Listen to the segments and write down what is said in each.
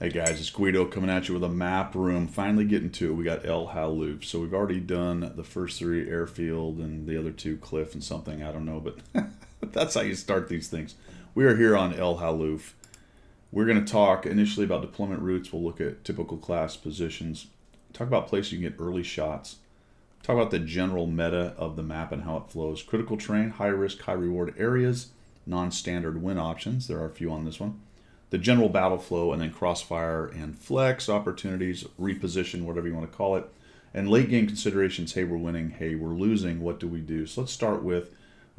Hey guys, it's Guido coming at you with a map room. Finally getting to it. We got El Halluf. So we've already done the first three, airfield, and the other two, cliff and something. I don't know, but that's how you start these things. We are here on El Halluf. We're going to talk initially about deployment routes. We'll look at typical class positions. Talk about places you can get early shots. Talk about the general meta of the map and how it flows. Critical terrain, high risk, high reward areas, non-standard win options. There are a few on this one. The general battle flow, and then crossfire and flex opportunities, reposition, whatever you want to call it. And late game considerations, hey, we're winning, hey, we're losing, what do we do? So let's start with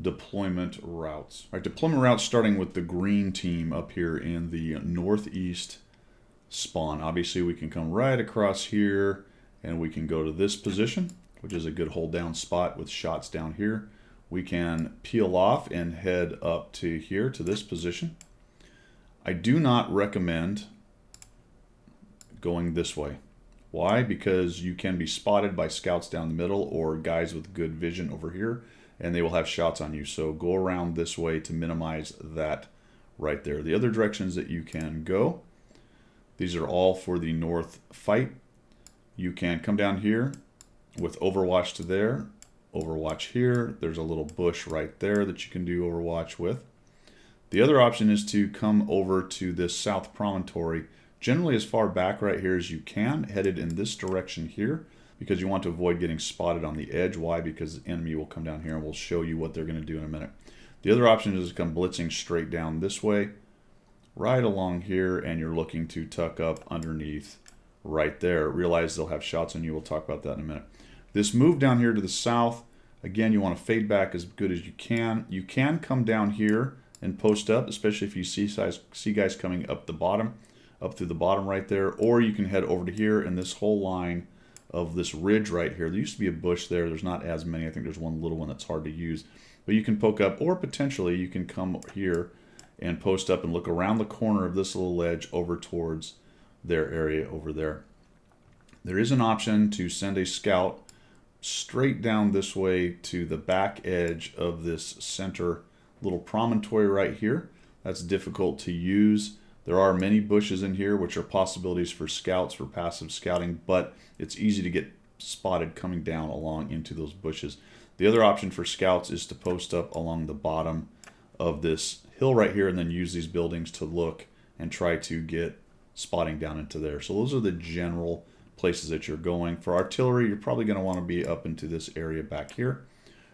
deployment routes. All right, deployment routes starting with the green team up here in the northeast spawn. Obviously, we can come right across here, and we can go to this position, which is a good hold down spot with shots down here. We can peel off and head up to here to this position. I do not recommend going this way. Why? Because you can be spotted by scouts down the middle or guys with good vision over here, and they will have shots on you. So go around this way to minimize that right there. The other directions that you can go, these are all for the north fight. You can come down here with Overwatch to there, Overwatch here. There's a little bush right there that you can do Overwatch with. The other option is to come over to this south promontory, generally as far back right here as you can, headed in this direction here, because you want to avoid getting spotted on the edge. Why? Because the enemy will come down here and we'll show you what they're going to do in a minute. The other option is to come blitzing straight down this way, right along here, and you're looking to tuck up underneath right there. Realize they'll have shots on you. We'll talk about that in a minute. This move down here to the south, again, you want to fade back as good as you can. You can come down here and post up, especially if you see guys coming up the bottom, up through the bottom right there, or you can head over to here and this whole line of this ridge right here. There used to be a bush there. There's not as many. I think there's one little one that's hard to use, but you can poke up, or potentially you can come here and post up and look around the corner of this little ledge over towards their area over there. There is an option to send a scout straight down this way to the back edge of this center little promontory right here. That's difficult to use. There are many bushes in here which are possibilities for scouts for passive scouting, but it's easy to get spotted coming down along into those bushes. The other option for scouts is to post up along the bottom of this hill right here and then use these buildings to look and try to get spotting down into there. So those are the general places that you're going. For artillery, you're probably going to want to be up into this area back here.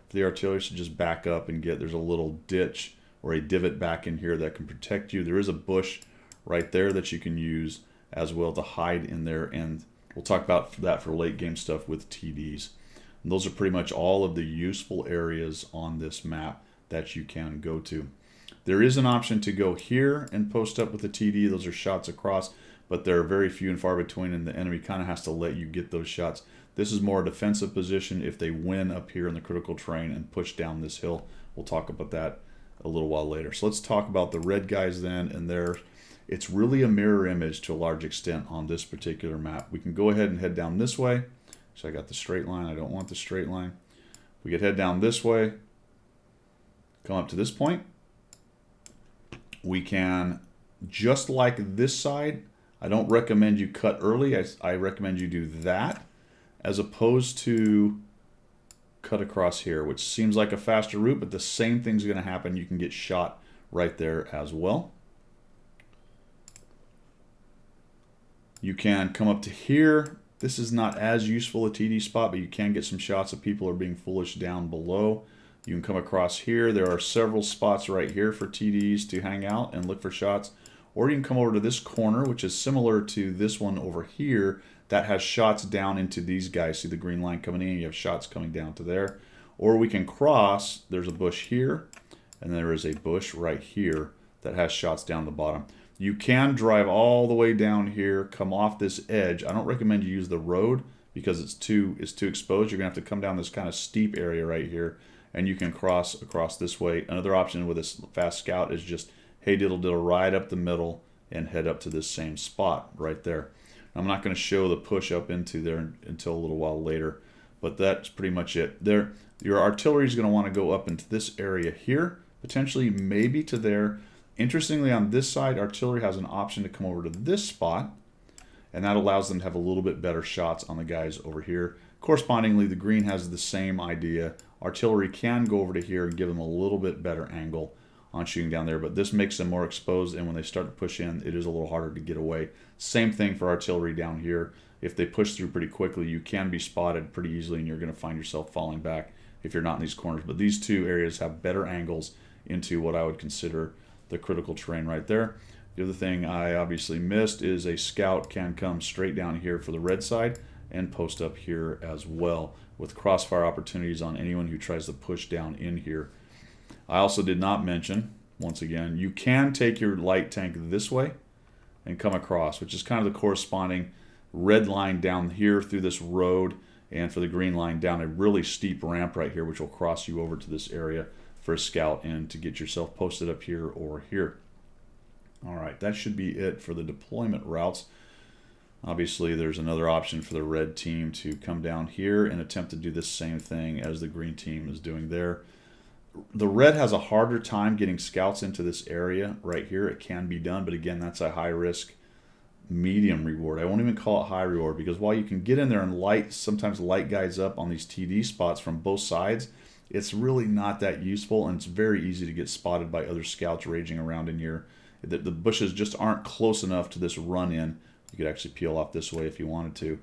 For the artillery, so just back up and there's a little ditch or a divot back in here that can protect you. There is a bush right there that you can use as well to hide in there, and we'll talk about that for late game stuff with TDs. And those are pretty much all of the useful areas on this map that you can go to. There is an option to go here and post up with a TD. Those are shots across, but they're very few and far between, and the enemy kind of has to let you get those shots. This is more a defensive position if they win up here in the critical terrain and push down this hill. We'll talk about that a little while later. So let's talk about the red guys then, and it's really a mirror image to a large extent on this particular map. We can go ahead and head down this way. So I got the straight line. I don't want the straight line. We could head down this way, come up to this point. We can, just like this side, I don't recommend you cut early. I recommend you do that as opposed to cut across here, which seems like a faster route, but the same thing's going to happen. You can get shot right there as well. You can come up to here. This is not as useful a TD spot, but you can get some shots of people who are being foolish down below. You can come across here. There are several spots right here for TDs to hang out and look for shots. Or you can come over to this corner, which is similar to this one over here, that has shots down into these guys. See the green line coming in, you have shots coming down to there. Or we can cross, there's a bush here, and there is a bush right here that has shots down the bottom. You can drive all the way down here, come off this edge. I don't recommend you use the road because it's too exposed. You're gonna have to come down this kind of steep area right here, and you can cross across this way. Another option with this fast scout is just, hey diddle diddle, right up the middle and head up to this same spot right there. I'm not going to show the push up into there until a little while later, but that's pretty much it. Your artillery is going to want to go up into this area here, potentially maybe to there. Interestingly, on this side, artillery has an option to come over to this spot and that allows them to have a little bit better shots on the guys over here. Correspondingly, the green has the same idea. Artillery can go over to here and give them a little bit better angle on shooting down there, but this makes them more exposed, and when they start to push in, it is a little harder to get away. Same thing for artillery down here. If they push through pretty quickly, you can be spotted pretty easily, and you're going to find yourself falling back if you're not in these corners. But these two areas have better angles into what I would consider the critical terrain right there. The other thing I obviously missed is a scout can come straight down here for the red side and post up here as well, with crossfire opportunities on anyone who tries to push down in here. I also did not mention, once again, you can take your light tank this way and come across, which is kind of the corresponding red line down here through this road, and for the green line down a really steep ramp right here, which will cross you over to this area for a scout and to get yourself posted up here or here. All right, that should be it for the deployment routes. Obviously, there's another option for the red team to come down here and attempt to do the same thing as the green team is doing there. The red has a harder time getting scouts into this area right here. It can be done, but again, that's a high risk, medium reward. I won't even call it high reward, because while you can get in there and sometimes light guys up on these TD spots from both sides, it's really not that useful, and it's very easy to get spotted by other scouts raging around in here. The bushes just aren't close enough to this run-in. You could actually peel off this way if you wanted to.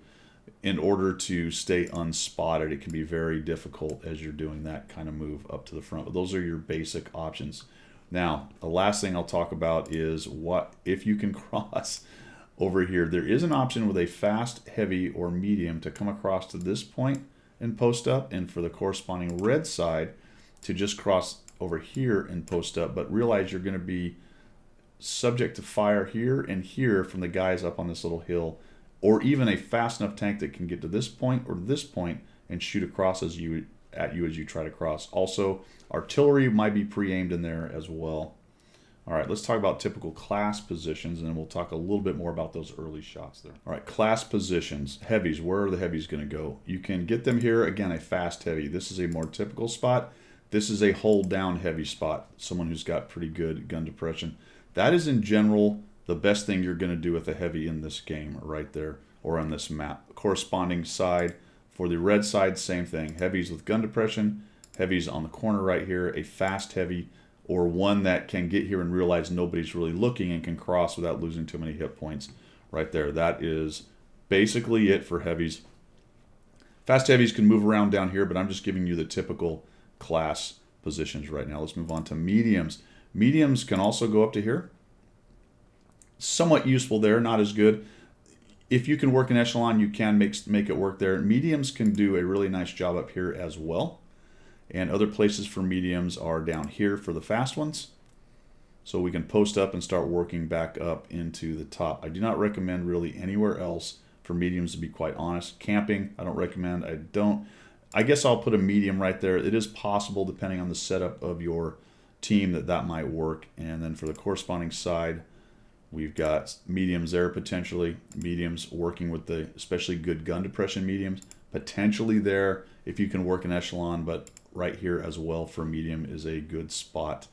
In order to stay unspotted, it can be very difficult as you're doing that kind of move up to the front. But those are your basic options. Now, the last thing I'll talk about is what if you can cross over here. There is an option with a fast, heavy, or medium to come across to this point and post up, and for the corresponding red side to just cross over here and post up. But realize you're going to be subject to fire here and here from the guys up on this little hill, or even a fast enough tank that can get to this point or this point and shoot across at you as you try to cross. Also, artillery might be pre-aimed in there as well. All right, let's talk about typical class positions, and then we'll talk a little bit more about those early shots there. All right, class positions. Heavies, where are the heavies going to go? You can get them here. Again, a fast heavy. This is a more typical spot. This is a hold down heavy spot, someone who's got pretty good gun depression. That is, in general, the best thing you're going to do with a heavy in this game right there, or on this map. Corresponding side for the red side, same thing. Heavies with gun depression, heavies on the corner right here, a fast heavy, or one that can get here and realize nobody's really looking and can cross without losing too many hit points right there. That is basically it for heavies. Fast heavies can move around down here, but I'm just giving you the typical class positions right now. Let's move on to mediums. Mediums can also go up to here. Somewhat useful there, not as good. If you can work an echelon, you can make it work there. Mediums can do a really nice job up here as well. And other places for mediums are down here for the fast ones. So we can post up and start working back up into the top. I do not recommend really anywhere else for mediums, to be quite honest. Camping, I don't recommend. I guess I'll put a medium right there. It is possible, depending on the setup of your team, that might work. And then for the corresponding side, we've got mediums there potentially. Mediums working with the especially good gun depression mediums. Potentially there if you can work an echelon, but right here as well for medium is a good spot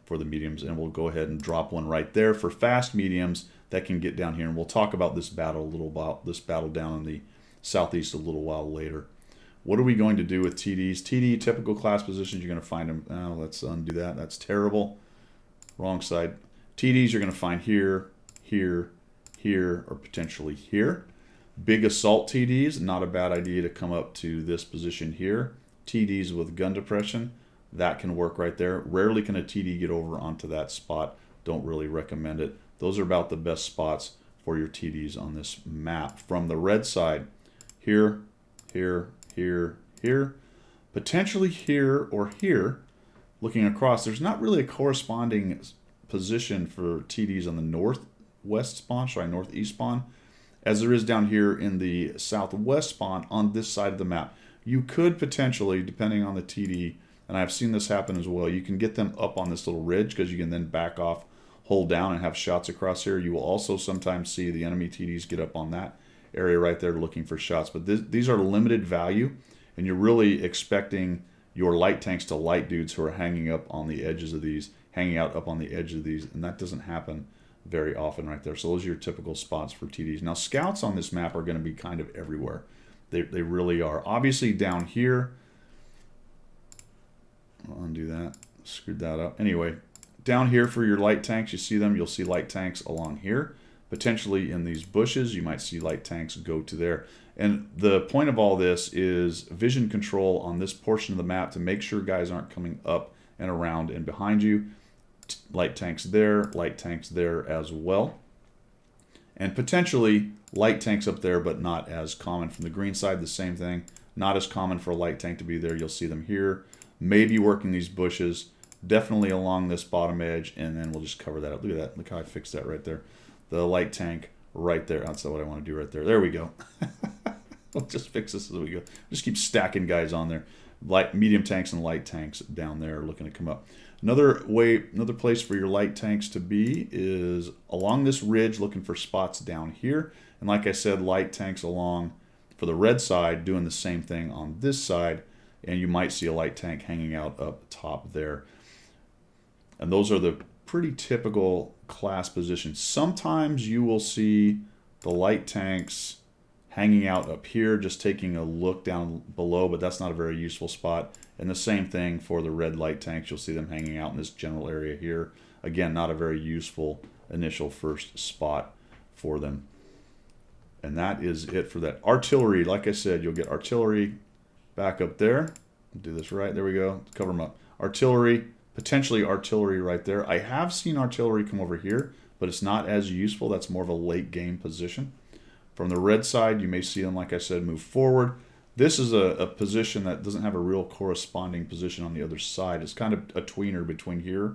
for the mediums. And we'll go ahead and drop one right there for fast mediums that can get down here. And we'll talk about this battle down in the southeast a little while later. What are we going to do with TDs? TD, typical class positions, you're going to find them. Oh, let's undo that. That's terrible. Wrong side. TDs you're going to find here, here, here, or potentially here. Big assault TDs, not a bad idea to come up to this position here. TDs with gun depression, that can work right there. Rarely can a TD get over onto that spot. Don't really recommend it. Those are about the best spots for your TDs on this map. From the red side, here, here, here, here, potentially here or here. Looking across, there's not really a corresponding position for TDs on the northwest spawn, northeast spawn, as there is down here in the southwest spawn on this side of the map. You could potentially, depending on the TD, and I've seen this happen as well, you can get them up on this little ridge because you can then back off, hold down, and have shots across here. You will also sometimes see the enemy TDs get up on that area right there looking for shots. But these are limited value, and you're really expecting your light tanks to light dudes who are hanging up on the edges of these, hanging out up on the edge of these, and that doesn't happen very often right there. So those are your typical spots for TDs. Now scouts on this map are going to be kind of everywhere. They really are. Obviously down here, I'll undo that, screwed that up. Anyway, down here for your light tanks, you see them, you'll see light tanks along here. Potentially in these bushes, you might see light tanks go to there. And the point of all this is vision control on this portion of the map to make sure guys aren't coming up and around and behind you. Light tanks there as well. And potentially light tanks up there, but not as common. From the green side, the same thing. Not as common for a light tank to be there. You'll see them here. Maybe working these bushes. Definitely along this bottom edge, and then we'll just cover that up. Look at that. Look how I fixed that right there. The light tank right there. That's what I want to do right there. There we go. We'll just fix this as we go. Just keep stacking guys on there. Light, medium tanks and light tanks down there looking to come up. Another place for your light tanks to be is along this ridge, looking for spots down here. And like I said, light tanks along for the red side, doing the same thing on this side. And you might see a light tank hanging out up top there. And those are the pretty typical class positions. Sometimes you will see the light tanks hanging out up here, just taking a look down below, but that's not a very useful spot. And the same thing for the red light tanks. You'll see them hanging out in this general area here. Again, not a very useful initial first spot for them. And that is it for that. Artillery, like I said, you'll get artillery back up there. Do this right. There we go. Cover them up. Artillery, potentially artillery right there. I have seen artillery come over here, but it's not as useful. That's more of a late game position. From the red side, you may see them, like I said, move forward. This is a position that doesn't have a real corresponding position on the other side. It's kind of a tweener between here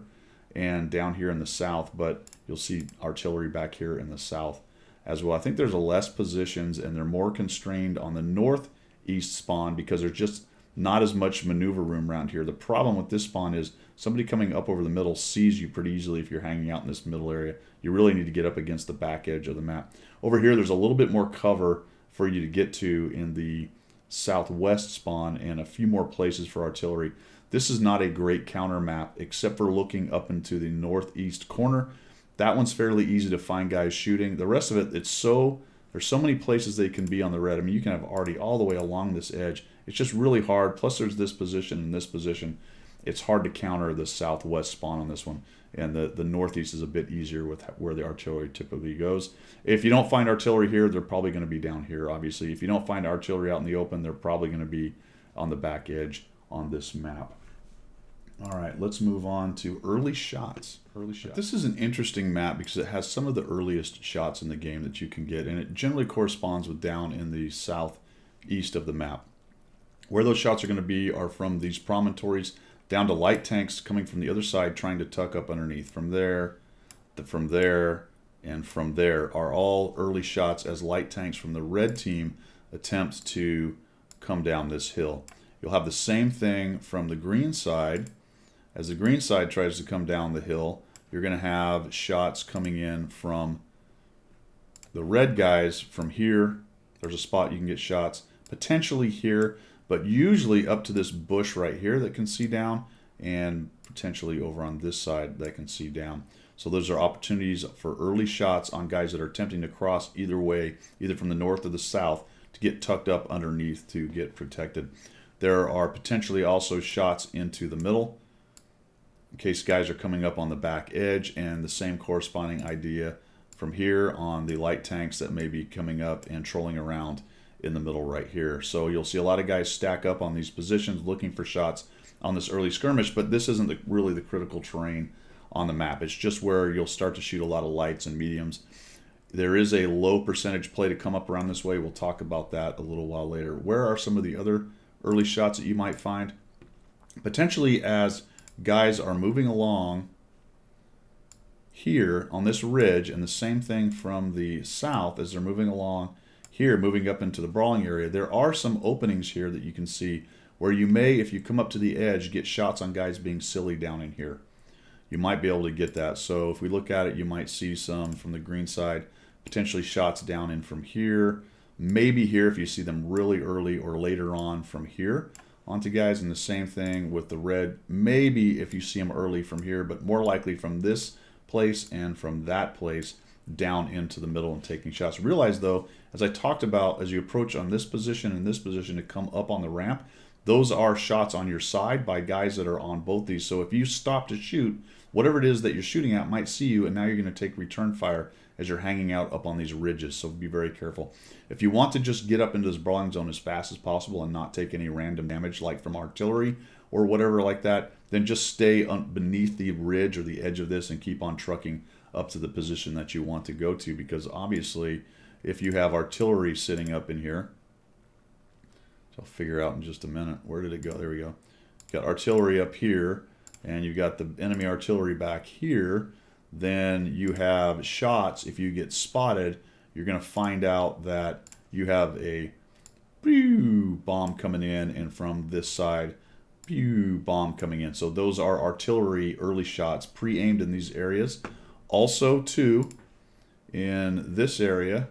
and down here in the south, but you'll see artillery back here in the south as well. I think there's less positions, and they're more constrained on the northeast spawn because there's just not as much maneuver room around here. The problem with this spawn is somebody coming up over the middle sees you pretty easily if you're hanging out in this middle area. You really need to get up against the back edge of the map. Over here, there's a little bit more cover for you to get to in the southwest spawn and a few more places for artillery. This is not a great counter map except for looking up into the northeast corner. That one's fairly easy to find guys shooting. The rest of it, there's so many places they can be on the red. I mean, you can have arty all the way along this edge. It's just really hard. Plus, there's this position and this position. It's hard to counter the southwest spawn on this one. And the northeast is a bit easier with where the artillery typically goes. If you don't find artillery here, they're probably going to be down here, obviously. If you don't find artillery out in the open, they're probably going to be on the back edge on this map. All right, let's move on to early shots. This is an interesting map because it has some of the earliest shots in the game that you can get, and it generally corresponds with down in the southeast of the map. Where those shots are going to be are from these promontories down to light tanks coming from the other side trying to tuck up underneath. From there, and from there are all early shots as light tanks from the red team attempt to come down this hill. You'll have the same thing from the green side. As the green side tries to come down the hill, you're going to have shots coming in from the red guys from here. There's a spot you can get shots potentially here, but usually up to this bush right here that can see down, and potentially over on this side that can see down. So those are opportunities for early shots on guys that are attempting to cross either way, either from the north or the south, to get tucked up underneath to get protected. There are potentially also shots into the middle in case guys are coming up on the back edge, and the same corresponding idea from here on the light tanks that may be coming up and trolling around in the middle right here. So you'll see a lot of guys stack up on these positions looking for shots on this early skirmish, but this isn't really the critical terrain on the map. It's just where you'll start to shoot a lot of lights and mediums. There is a low percentage play to come up around this way. We'll talk about that a little while later. Where are some of the other early shots that you might find? Potentially as guys are moving along here on this ridge, and the same thing from the south as they're moving along here, moving up into the brawling area. There are some openings here that you can see where you may, if you come up to the edge, get shots on guys being silly down in here. You might be able to get that. So if we look at it, you might see some from the green side, potentially shots down in from here. Maybe here if you see them really early, or later on from here onto guys. And the same thing with the red. Maybe if you see them early from here, but more likely from this place and from that place down into the middle and taking shots. Realize though, as I talked about, as you approach on this position and this position to come up on the ramp, those are shots on your side by guys that are on both these. So if you stop to shoot, whatever it is that you're shooting at might see you, and now you're going to take return fire as you're hanging out up on these ridges. So be very careful. If you want to just get up into this brawling zone as fast as possible and not take any random damage like from artillery or whatever like that, then just stay beneath the ridge or the edge of this and keep on trucking up to the position that you want to go to, because obviously if you have artillery sitting up in here, so I'll figure out in just a minute, where did it go? There we go. Got artillery up here and you've got the enemy artillery back here, then you have shots. If you get spotted, you're going to find out that you have a bomb coming in, and from this side, bomb coming in. So those are artillery early shots pre-aimed in these areas. Also too, in this area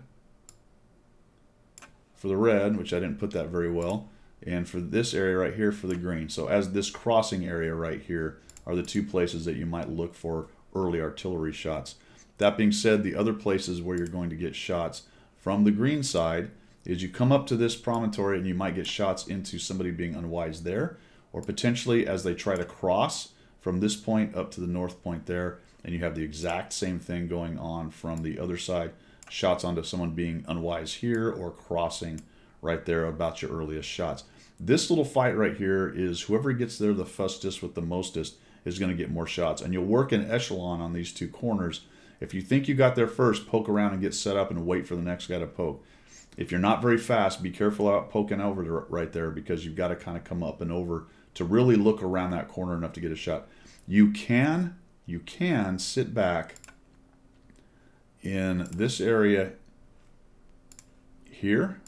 for the red, which I didn't put that very well, and for this area right here for the green. So as this crossing area right here are the two places that you might look for early artillery shots. That being said, the other places where you're going to get shots from the green side is you come up to this promontory and you might get shots into somebody being unwise there, or potentially as they try to cross from this point up to the north point there, and you have the exact same thing going on from the other side, shots onto someone being unwise here or crossing right there, about your earliest shots. This little fight right here is whoever gets there the fastest with the mostest is going to get more shots, and you'll work an echelon on these two corners. If you think you got there first, poke around and get set up and wait for the next guy to poke. If you're not very fast, be careful out poking over to right there, because you've got to kind of come up and over to really look around that corner enough to get a shot. You can sit back in this area here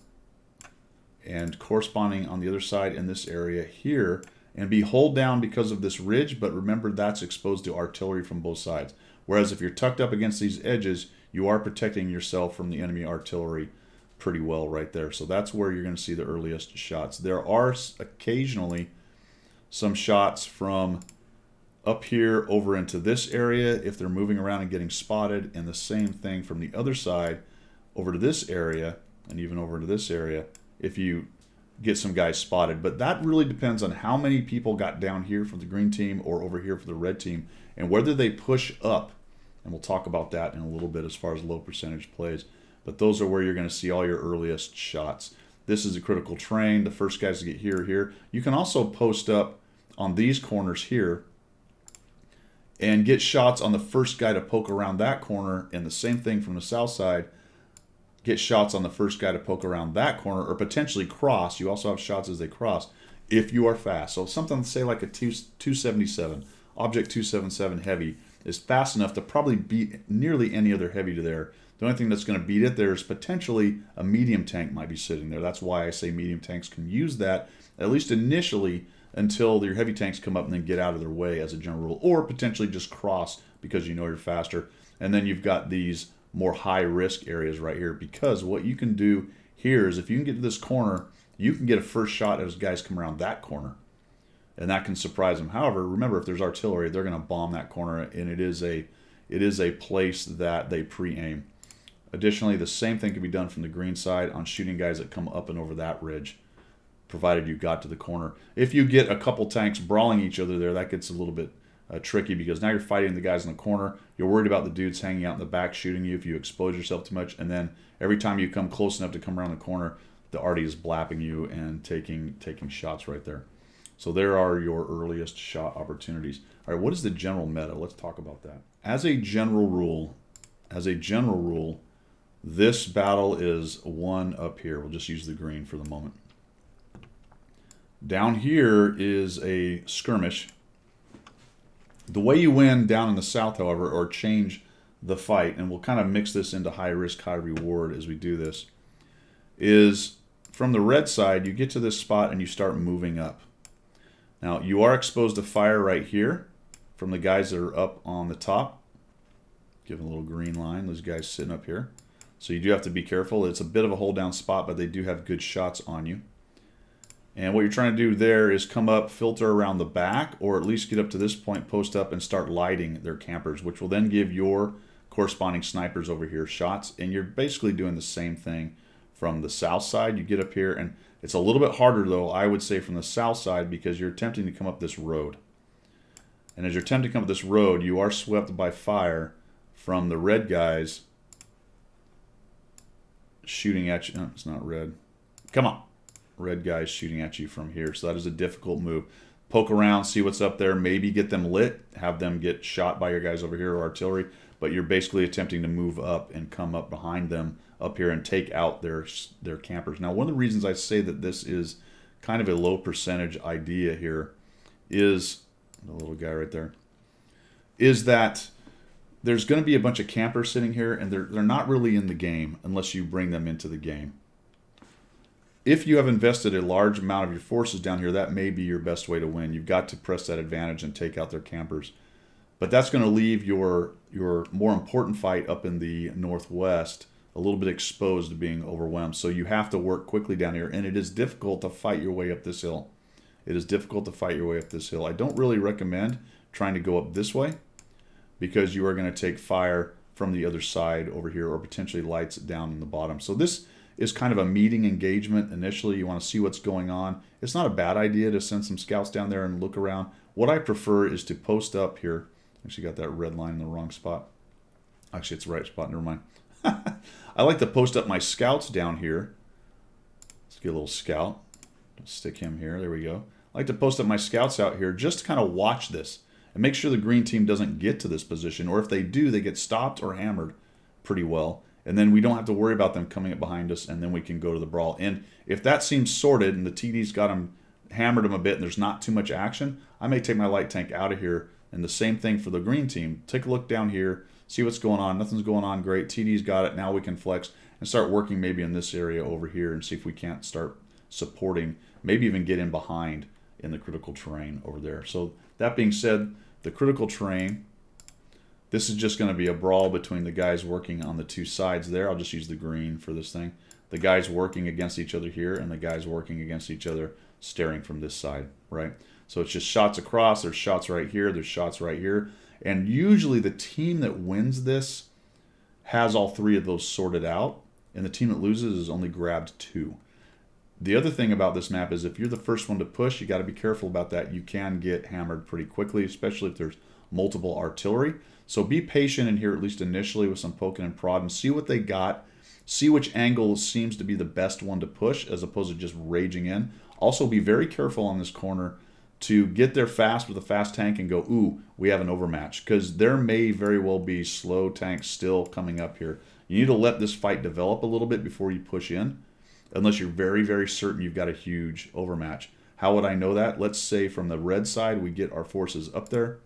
and corresponding on the other side in this area here and be hold down because of this ridge, but remember that's exposed to artillery from both sides. Whereas if you're tucked up against these edges, you are protecting yourself from the enemy artillery pretty well right there. So that's where you're going to see the earliest shots. There are occasionally some shots from up here over into this area if they're moving around and getting spotted, and the same thing from the other side over to this area and even over to this area if you get some guys spotted. But that really depends on how many people got down here for the green team or over here for the red team, and whether they push up. And we'll talk about that in a little bit as far as low percentage plays. But those are where you're going to see all your earliest shots. This is a critical terrain. The first guys to get here, here. You can also post up on these corners here and get shots on the first guy to poke around that corner, and the same thing from the south side. Get shots on the first guy to poke around that corner, or potentially cross. You also have shots as they cross if you are fast. So something, say like a 277, Object 277 heavy is fast enough to probably beat nearly any other heavy to there. The only thing that's going to beat it there is potentially a medium tank might be sitting there. That's why I say medium tanks can use that, at least initially, until your heavy tanks come up and then get out of their way as a general rule, or potentially just cross because you know you're faster. And then you've got these more high risk areas right here, because what you can do here is if you can get to this corner, you can get a first shot as guys come around that corner, and that can surprise them. However, remember, if there's artillery, they're going to bomb that corner, and it is a place that they pre-aim. Additionally, the same thing can be done from the green side on shooting guys that come up and over that ridge, provided you got to the corner. If you get a couple tanks brawling each other there, that gets a little bit tricky, because now you're fighting the guys in the corner. You're worried about the dudes hanging out in the back shooting you if you expose yourself too much, and then every time you come close enough to come around the corner, the arty is blapping you and taking shots right there. So there are your earliest shot opportunities. All right, what is the general meta? Let's talk about that. As a general rule, this battle is won up here. We'll just use the green for the moment. Down here is a skirmish. The way you win down in the south, however, or change the fight, and we'll kind of mix this into high risk, high reward as we do this, is from the red side, you get to this spot and you start moving up. Now, you are exposed to fire right here from the guys that are up on the top. Give them a little green line, those guys sitting up here. So you do have to be careful. It's a bit of a hold down spot, but they do have good shots on you. And what you're trying to do there is come up, filter around the back, or at least get up to this point, post up, and start lighting their campers, which will then give your corresponding snipers over here shots. And you're basically doing the same thing from the south side. You get up here, and it's a little bit harder, though, I would say, from the south side, because you're attempting to come up this road. And as you're attempting to come up this road, you are swept by fire from the red guys shooting at you. No, it's not red. Come on. Red guys shooting at you from here. So that is a difficult move. Poke around, see what's up there, maybe get them lit, have them get shot by your guys over here or artillery, but you're basically attempting to move up and come up behind them up here and take out their campers. Now, one of the reasons I say that this is kind of a low percentage idea here is, the little guy right there, is that there's going to be a bunch of campers sitting here, and they're not really in the game unless you bring them into the game. If you have invested a large amount of your forces down here, that may be your best way to win. You've got to press that advantage and take out their campers. But that's going to leave your more important fight up in the northwest a little bit exposed to being overwhelmed. So you have to work quickly down here, and it is difficult to fight your way up this hill. It is difficult to fight your way up this hill. I don't really recommend trying to go up this way, because you are going to take fire from the other side over here, or potentially lights down in the bottom. So this is kind of a meeting engagement initially. You want to see what's going on. It's not a bad idea to send some scouts down there and look around. What I prefer is to post up here. Actually got that red line in the wrong spot. Actually, it's the right spot. Never mind. I like to post up my scouts down here. Let's get a little scout. Let's stick him here. There we go. I like to post up my scouts out here just to kind of watch this and make sure the green team doesn't get to this position, or if they do, they get stopped or hammered pretty well. And then we don't have to worry about them coming up behind us, and then we can go to the brawl. And if that seems sorted and the TD's got them, hammered them a bit, and there's not too much action, I may take my light tank out of here. And the same thing for the green team. Take a look down here, see what's going on. Nothing's going on. Great. TD's got it. Now we can flex and start working maybe in this area over here and see if we can't start supporting, maybe even get in behind in the critical terrain over there. So that being said, the critical terrain, this is just going to be a brawl between the guys working on the two sides there. I'll just use the green for this thing. The guys working against each other here, and the guys working against each other staring from this side, right? So it's just shots across. There's shots right here. There's shots right here. And usually the team that wins this has all three of those sorted out, and the team that loses is only grabbed two. The other thing about this map is if you're the first one to push, you got to be careful about that. You can get hammered pretty quickly, especially if there's multiple artillery. So be patient in here, at least initially, with some poking and prod, and see what they got. See which angle seems to be the best one to push, as opposed to just raging in. Also, be very careful on this corner to get there fast with a fast tank and go, ooh, we have an overmatch, because there may very well be slow tanks still coming up here. You need to let this fight develop a little bit before you push in, unless you're very, very certain you've got a huge overmatch. How would I know that? Let's say from the red side, we get our forces up there.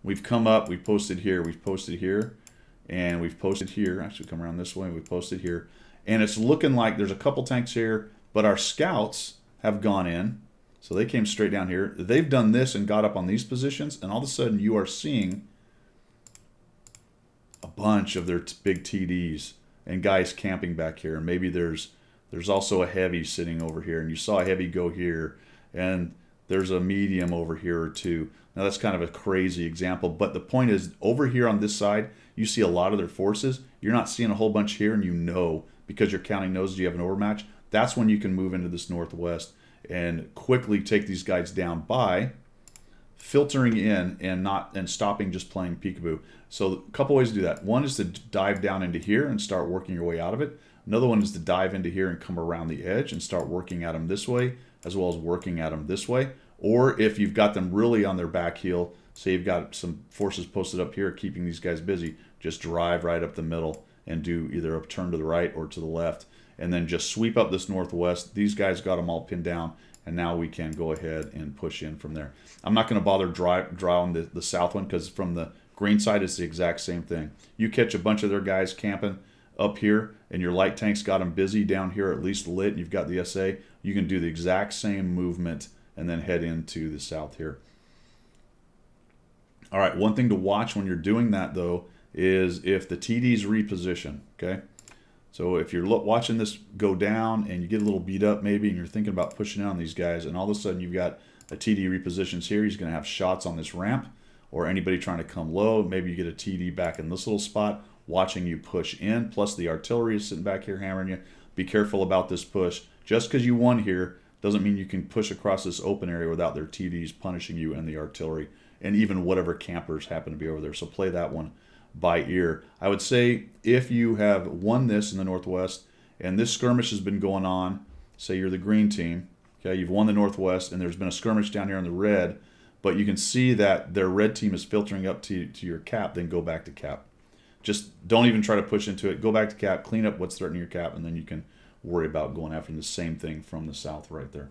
We've come up, we've posted here, and we've posted here. Actually, come around this way, we've posted here. And it's looking like there's a couple tanks here, but our scouts have gone in. So they came straight down here. They've done this and got up on these positions, and all of a sudden you are seeing a bunch of their big TDs and guys camping back here. And maybe there's also a heavy sitting over here, and you saw a heavy go here, and there's a medium over here or two. Now that's kind of a crazy example, but the point is, over here on this side, you see a lot of their forces. You're not seeing a whole bunch here, and you know, because you're counting those, you have an overmatch. That's when you can move into this northwest and quickly take these guys down by filtering in and stopping just playing peekaboo. So a couple ways to do that. One is to dive down into here and start working your way out of it. Another one is to dive into here and come around the edge and start working at them this way, as well as working at them this way. Or if you've got them really on their back heel, say you've got some forces posted up here keeping these guys busy, just drive right up the middle and do either a turn to the right or to the left, and then just sweep up this northwest. These guys got them all pinned down, and now we can go ahead and push in from there. I'm not going to bother drawing the south one, because from the green side it's the exact same thing. You catch a bunch of their guys camping up here, and your light tanks got them busy down here, at least lit, and you've got the SA, you can do the exact same movement and then head into the south here. All right, one thing to watch when you're doing that, though, is if the TDs reposition, okay? So if you're watching this go down and you get a little beat up maybe, and you're thinking about pushing in on these guys, and all of a sudden you've got a TD repositions here, he's going to have shots on this ramp, or anybody trying to come low. Maybe you get a TD back in this little spot, watching you push in, plus the artillery is sitting back here hammering you. Be careful about this push. Just because you won here doesn't mean you can push across this open area without their TDs punishing you and the artillery, and even whatever campers happen to be over there. So play that one by ear. I would say if you have won this in the Northwest and this skirmish has been going on, say you're the green team, okay, you've won the Northwest and there's been a skirmish down here in the red, but you can see that their red team is filtering up to your cap, then go back to cap. Just don't even try to push into it. Go back to cap, clean up what's threatening your cap, and then you can worry about going after the same thing from the south right there.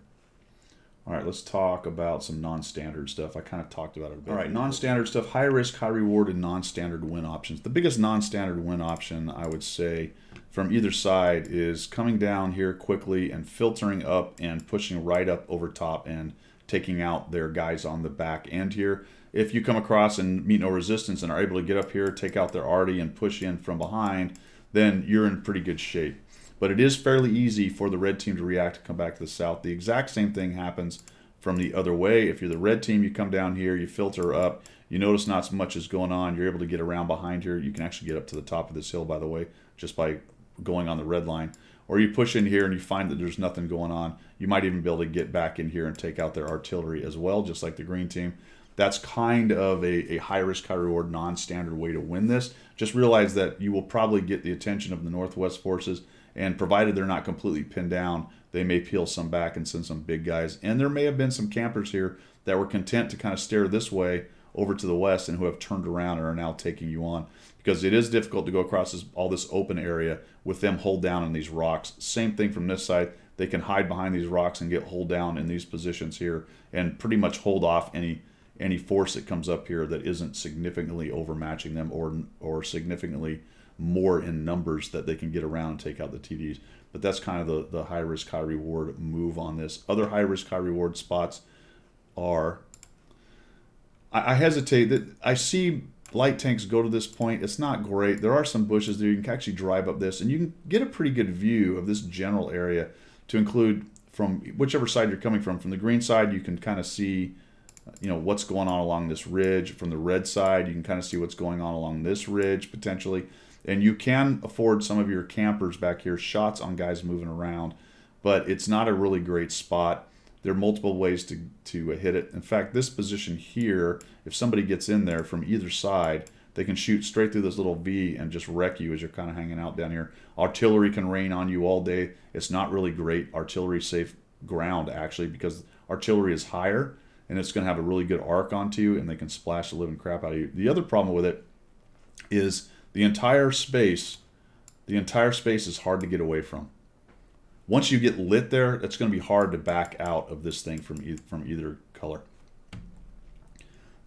All right, let's talk about some non-standard stuff. I kind of talked about it a bit. All right, non-standard stuff, high risk, high reward, and non-standard win options. The biggest non-standard win option, I would say, from either side is coming down here quickly and filtering up and pushing right up over top and taking out their guys on the back end here. If you come across and meet no resistance and are able to get up here, take out their arty, and push in from behind, then you're in pretty good shape. But it is fairly easy for the red team to react and come back to the south. The exact same thing happens from the other way. If you're the red team, you come down here, you filter up, you notice not so much is going on, you're able to get around behind here. You can actually get up to the top of this hill, by the way, just by going on the red line. Or you push in here and you find that there's nothing going on. You might even be able to get back in here and take out their artillery as well, just like the green team. That's kind of a high-risk, high-reward, non-standard way to win this. Just realize that you will probably get the attention of the Northwest forces, and provided they're not completely pinned down, they may peel some back and send some big guys. And there may have been some campers here that were content to kind of stare this way over to the west and who have turned around and are now taking you on. Because it is difficult to go across all this open area with them hold down in these rocks. Same thing from this side. They can hide behind these rocks and get hold down in these positions here and pretty much hold off any force that comes up here that isn't significantly overmatching them or significantly more in numbers that they can get around and take out the TDs. But that's kind of the high risk, high reward move on this. Other high risk, high reward spots are, I hesitate that I see light tanks go to this point. It's not great. There are some bushes there. You can actually drive up this and you can get a pretty good view of this general area to include from whichever side you're coming from. From the green side, you can kind of see what's going on along this ridge. From the red side, you can kind of see what's going on along this ridge potentially. And you can afford some of your campers back here shots on guys moving around, but it's not a really great spot. There are multiple ways to hit it. In fact, this position here, if somebody gets in there from either side, they can shoot straight through this little V and just wreck you as you're kind of hanging out down here. Artillery can rain on you all day. It's not really great artillery safe ground, actually, because artillery is higher, and it's going to have a really good arc onto you, and they can splash the living crap out of you. The other problem with it is the entire space is hard to get away from. Once you get lit there, it's going to be hard to back out of this thing from either color.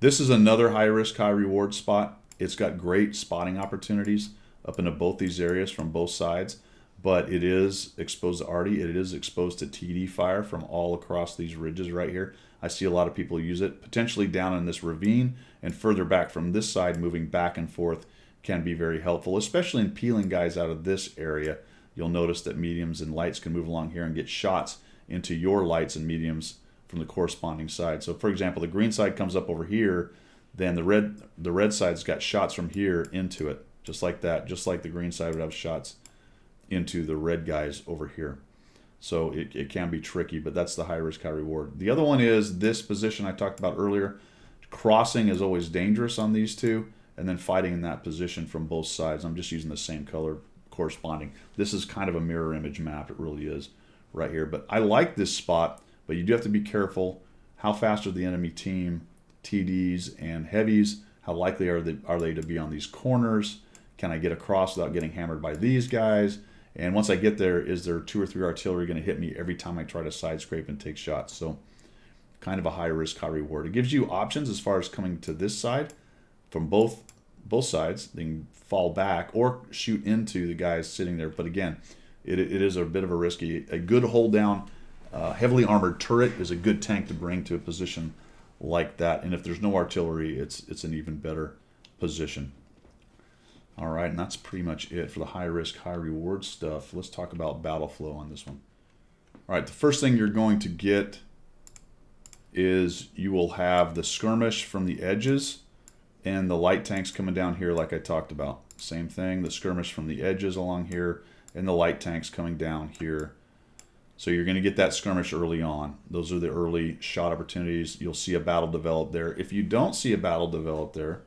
This is another high risk, high reward spot. It's got great spotting opportunities up into both these areas from both sides, but it is exposed to arty. It is exposed to TD fire from all across these ridges right here. I see a lot of people use it, potentially down in this ravine and further back from this side, moving back and forth can be very helpful, especially in peeling guys out of this area. You'll notice that mediums and lights can move along here and get shots into your lights and mediums from the corresponding side. So for example, the green side comes up over here, then the red side's got shots from here into it, just like that, just like the green side would have shots into the red guys over here. So it can be tricky, but that's the high risk, high reward. The other one is this position I talked about earlier. Crossing is always dangerous on these two, and then fighting in that position from both sides. I'm just using the same color corresponding. This is kind of a mirror image map. It really is right here. But I like this spot, but you do have to be careful. How fast are the enemy team, TDs and heavies? How likely are they to be on these corners? Can I get across without getting hammered by these guys? And once I get there, is there 2 or 3 artillery going to hit me every time I try to side scrape and take shots? So kind of a high risk, high reward. It gives you options as far as coming to this side from both sides. They can fall back or shoot into the guys sitting there. But again, it is a bit of a risky. A good hold down, heavily armored turret is a good tank to bring to a position like that. And if there's no artillery, it's an even better position. All right, and that's pretty much it for the high risk, high reward stuff. Let's talk about battle flow on this one. All right, the first thing you're going to get is you will have the skirmish from the edges and the light tanks coming down here like I talked about. Same thing, the skirmish from the edges along here and the light tanks coming down here. So you're going to get that skirmish early on. Those are the early shot opportunities. You'll see a battle develop there. If you don't see a battle develop there,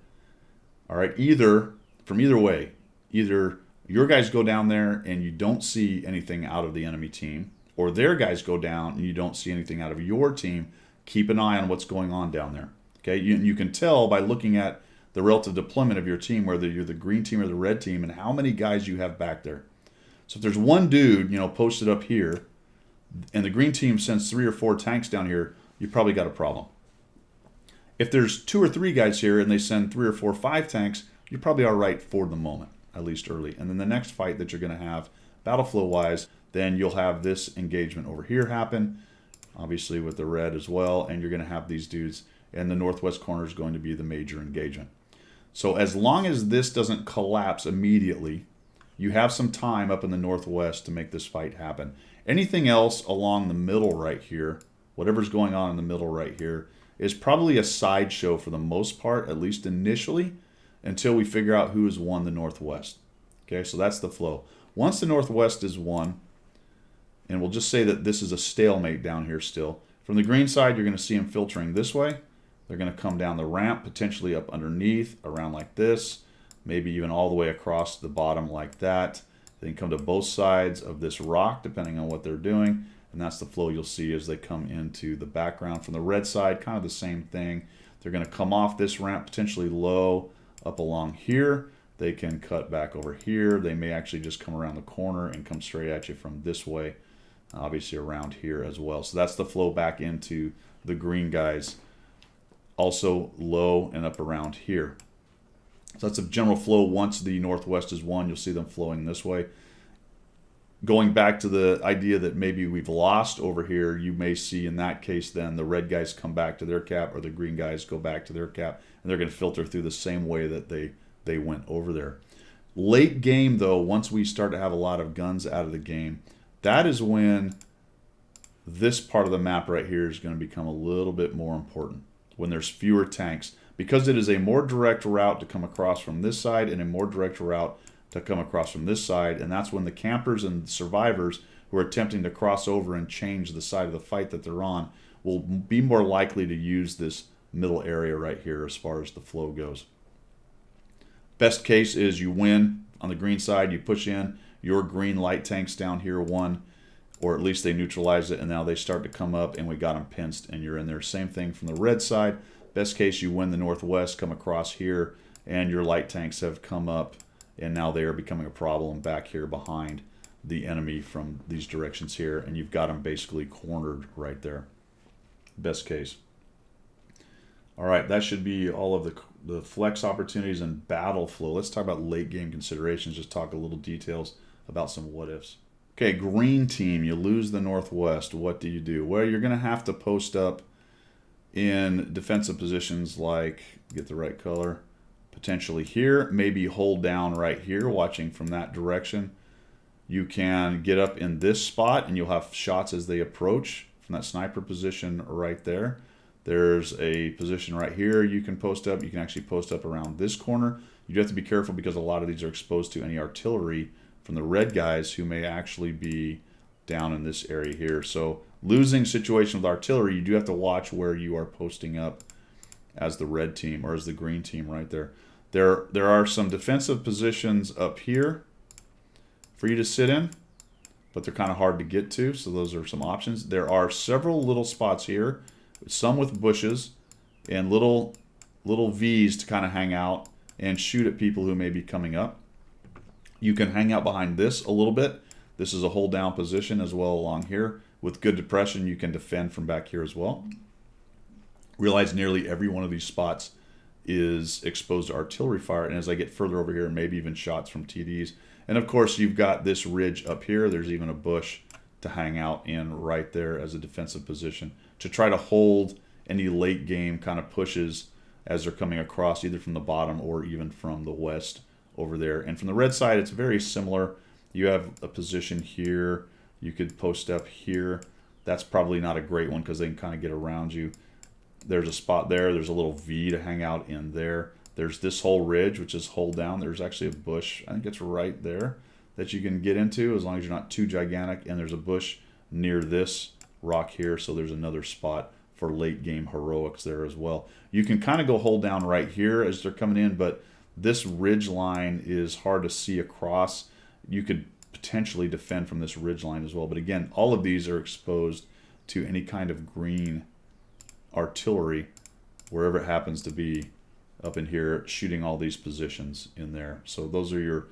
all right, either way, either your guys go down there and you don't see anything out of the enemy team, or their guys go down and you don't see anything out of your team. Keep an eye on what's going on down there. Okay, you can tell by looking at the relative deployment of your team, whether you're the green team or the red team, and how many guys you have back there. So if there's one dude, posted up here, and the green team sends 3 or 4 tanks down here, you probably got a problem. If there's 2 or 3 guys here and they send 3 or 4 or 5 tanks, you're probably all right for the moment, at least early. And then the next fight that you're going to have, battle flow wise, then you'll have this engagement over here happen, obviously with the red as well, and you're going to have these dudes, and the northwest corner is going to be the major engagement. So as long as this doesn't collapse immediately, you have some time up in the northwest to make this fight happen. Anything else along the middle right here, whatever's going on in the middle right here, is probably a sideshow for the most part, at least initially, until we figure out who has won the northwest. Okay, so that's the flow. Once the northwest is won, and we'll just say that this is a stalemate down here still. From the green side, you're going to see them filtering this way. They're going to come down the ramp, potentially up underneath, around like this, maybe even all the way across the bottom like that. They can come to both sides of this rock, depending on what they're doing. And that's the flow you'll see as they come into the background. From the red side, kind of the same thing. They're going to come off this ramp, potentially low, up along here. They can cut back over here. They may actually just come around the corner and come straight at you from this way, obviously around here as well. So that's the flow back into the green guys. Also low and up around here. So that's a general flow. Once the northwest is won, you'll see them flowing this way. Going back to the idea that maybe we've lost over here, you may see in that case then the red guys come back to their cap, or the green guys go back to their cap, and they're going to filter through the same way that they went over there. Late game, though, once we start to have a lot of guns out of the game, that is when this part of the map right here is going to become a little bit more important, when there's fewer tanks, because it is a more direct route to come across from this side and a more direct route to come across from this side. And that's when the campers and survivors who are attempting to cross over and change the side of the fight that they're on will be more likely to use this middle area right here as far as the flow goes. Best case is you win on the green side, you push in, your green light tanks down here won, or at least they neutralize it, and now they start to come up and we got them pinched and you're in there. Same thing from the red side. Best case, you win the northwest, come across here, and your light tanks have come up, and now they are becoming a problem back here behind the enemy from these directions here, and you've got them basically cornered right there. Best case. All right, that should be all of the flex opportunities and battle flow. Let's talk about late game considerations, just talk a little details about some what ifs. Okay, green team, you lose the northwest. What do you do? Well, you're going to have to post up in defensive positions like, get the right color, potentially here, maybe hold down right here, watching from that direction. You can get up in this spot and you'll have shots as they approach from that sniper position right there. There's a position right here you can post up. You can actually post up around this corner. You do have to be careful because a lot of these are exposed to any artillery from the red guys who may actually be down in this area here. So losing situation with artillery, you do have to watch where you are posting up as the red team or as the green team right there. There are some defensive positions up here for you to sit in, but they're kind of hard to get to, so those are some options. There are several little spots here, some with bushes and little V's to kind of hang out and shoot at people who may be coming up. You can hang out behind this a little bit. This is a hold down position as well along here. With good depression, you can defend from back here as well. Realize nearly every one of these spots is exposed to artillery fire, and as I get further over here, maybe even shots from TDs. And of course, you've got this ridge up here. There's even a bush to hang out in right there as a defensive position to try to hold any late game kind of pushes as they're coming across, either from the bottom or even from the west over there. And from the red side, it's very similar. You have a position here. You could post up here. That's probably not a great one because they can kind of get around you. There's a spot there. There's a little V to hang out in there. There's this whole ridge, which is hold down. There's actually a bush. I think it's right there that you can get into as long as you're not too gigantic. And there's a bush near this rock here. So there's another spot for late game heroics there as well. You can kind of go hold down right here as they're coming in, but this ridge line is hard to see across. You could potentially defend from this ridge line as well. But again, all of these are exposed to any kind of green artillery, wherever it happens to be up in here, shooting all these positions in there. So those are your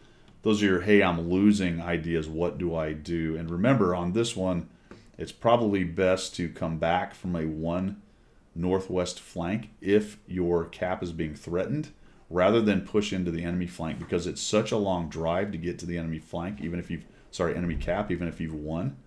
hey, I'm losing ideas. What do I do? And remember, on this one, it's probably best to come back from a 1 northwest flank if your cap is being threatened, rather than push into the enemy flank, because it's such a long drive to get to the enemy flank, even if you've, sorry, enemy cap, even if you've won.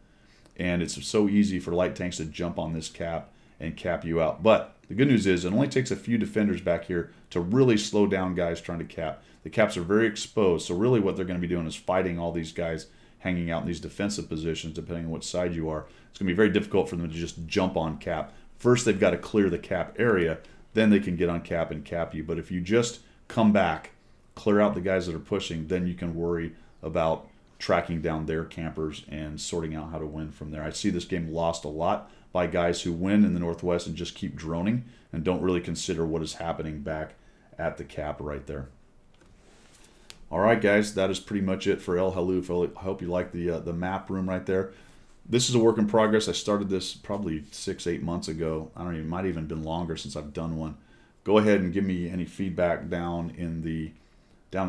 And it's so easy for light tanks to jump on this cap and cap you out. But the good news is it only takes a few defenders back here to really slow down guys trying to cap. The caps are very exposed, so really what they're going to be doing is fighting all these guys hanging out in these defensive positions, depending on which side you are. It's going to be very difficult for them to just jump on cap. First, they've got to clear the cap area, then they can get on cap and cap you. But if you just come back, clear out the guys that are pushing, then you can worry about tracking down their campers and sorting out how to win from there. I see this game lost a lot by guys who win in the Northwest and just keep droning and don't really consider what is happening back at the cap right there. All right, guys, that is pretty much it for El Halluf. I hope you like the map room right there. This is a work in progress. I started this probably 6-8 months ago. I don't even, might even been longer since I've done one. Go ahead and give me any feedback down in the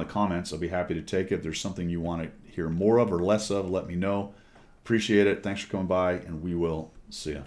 comments. I'll be happy to take it. If there's something you want to hear more of or less of, let me know. Appreciate it. Thanks for coming by, and we will see you.